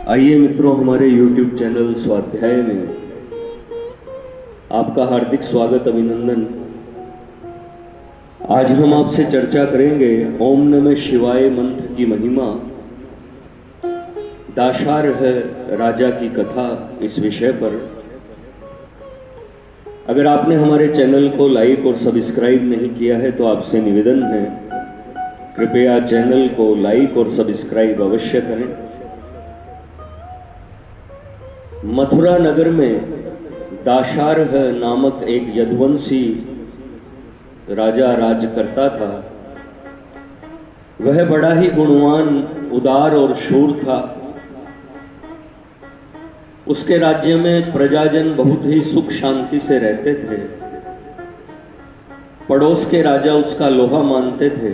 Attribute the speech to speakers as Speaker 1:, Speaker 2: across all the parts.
Speaker 1: आइए मित्रों, हमारे YouTube चैनल स्वाध्याय में आपका हार्दिक स्वागत, अभिनंदन। आज हम आपसे चर्चा करेंगे ओम नमः शिवाय मंत्र की महिमा, दाशार्ह राजा की कथा, इस विषय पर। अगर आपने हमारे चैनल को लाइक और सब्सक्राइब नहीं किया है तो आपसे निवेदन है, कृपया चैनल को लाइक और सब्सक्राइब अवश्य करें। मथुरा नगर में दाशार्ह नामक एक यदुवंशी राजा राज करता था। वह बड़ा ही गुणवान, उदार और शूर था। उसके राज्य में प्रजाजन बहुत ही सुख शांति से रहते थे। पड़ोस के राजा उसका लोहा मानते थे।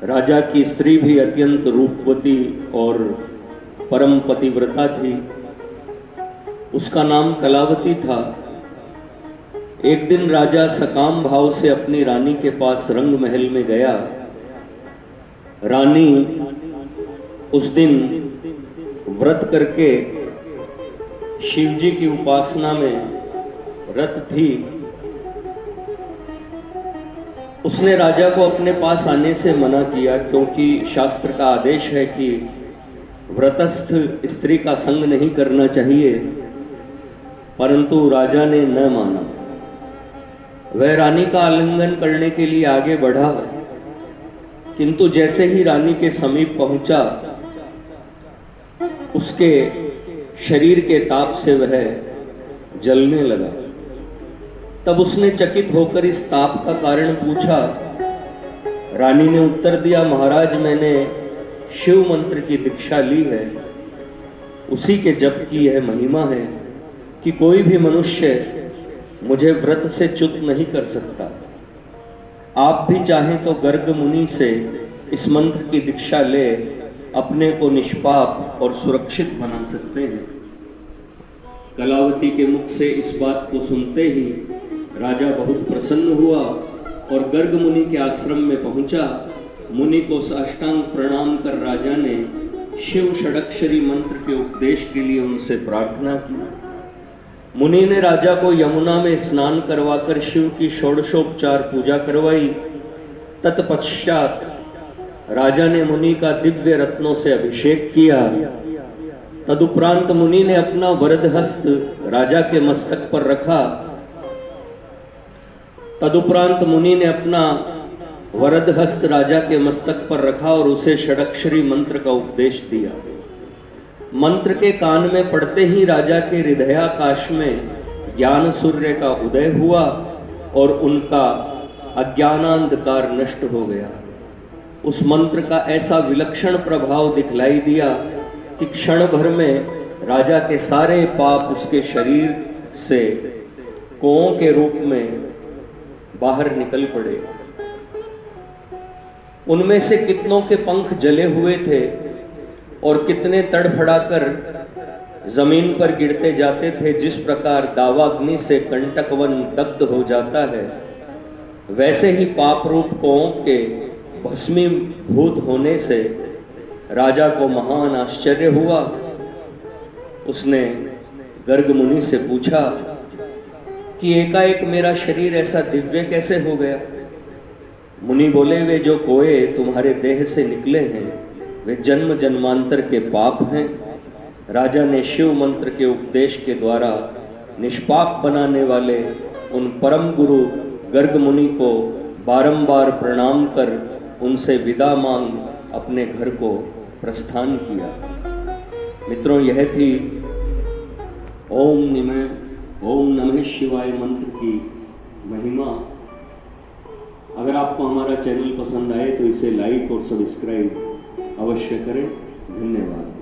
Speaker 1: राजा की स्त्री भी अत्यंत रूपवती और परम पतिव्रता थी। उसका नाम कलावती था। एक दिन राजा सकाम भाव से अपनी रानी के पास रंग महल में गया। रानी उस दिन व्रत करके शिवजी की उपासना में रत थी। उसने राजा को अपने पास आने से मना किया, क्योंकि शास्त्र का आदेश है कि व्रतस्थ स्त्री का संग नहीं करना चाहिए। परंतु राजा ने न माना। वह रानी का आलिंगन करने के लिए आगे बढ़ा, किंतु जैसे ही रानी के समीप पहुंचा, उसके शरीर के ताप से वह जलने लगा। तब उसने चकित होकर इस ताप का कारण पूछा। रानी ने उत्तर दिया, महाराज, मैंने शिव मंत्र की दीक्षा ली है। उसी के जप की यह महिमा है कि कोई भी मनुष्य मुझे व्रत से च्युत नहीं कर सकता। आप भी चाहें तो गर्ग मुनि से इस मंत्र की दीक्षा ले अपने को निष्पाप और सुरक्षित बना सकते हैं। कलावती के मुख से इस बात को सुनते ही राजा बहुत प्रसन्न हुआ और गर्ग मुनि के आश्रम में पहुंचा। मुनि को साष्टांग प्रणाम कर राजा ने शिव षडक्षरी मंत्र के उपदेश के लिए उनसे प्रार्थना की। मुनि ने राजा को यमुना में स्नान करवाकर शिव की षोडशोपचार पूजा करवाई। तत्पश्चात राजा ने मुनि का दिव्य रत्नों से अभिषेक किया। तदुपरांत मुनि ने अपना वरद हस्त राजा के मस्तक पर रखा। राजा के मस्तक पर रखा और उसे षडक्षरी मंत्र का उपदेश दिया। मंत्र के कान में पड़ते ही राजा के हृदयाकाश में ज्ञान सूर्य का उदय हुआ और उनका अज्ञानांधकार नष्ट हो गया। उस मंत्र का ऐसा विलक्षण प्रभाव दिखलाई दिया कि क्षण भर में राजा के सारे पाप उसके शरीर से कों के रूप में बाहर निकल पड़े। उनमें से कितनों के पंख जले हुए थे और कितने तड़फड़ाकर जमीन पर गिरते जाते थे। जिस प्रकार दावाग्नि से कंटक वन दग्ध हो जाता है, वैसे ही पाप रूप कों के भस्मीभूत होने से राजा को महान आश्चर्य हुआ। उसने गर्ग मुनि से पूछा कि एकाएक मेरा शरीर ऐसा दिव्य कैसे हो गया? मुनि बोले, वे जो कोए तुम्हारे देह से निकले हैं वे जन्म जन्मांतर के पाप हैं। राजा ने शिव मंत्र के उपदेश के द्वारा निष्पाप बनाने वाले उन परम गुरु गर्ग मुनि को बारंबार प्रणाम कर उनसे विदा मांग अपने घर को प्रस्थान किया। मित्रों, यह थी ओम नमः शिवाय मंत्र की महिमा। अगर आपको हमारा चैनल पसंद आए तो इसे लाइक और सब्सक्राइब अवश्य करें। धन्यवाद।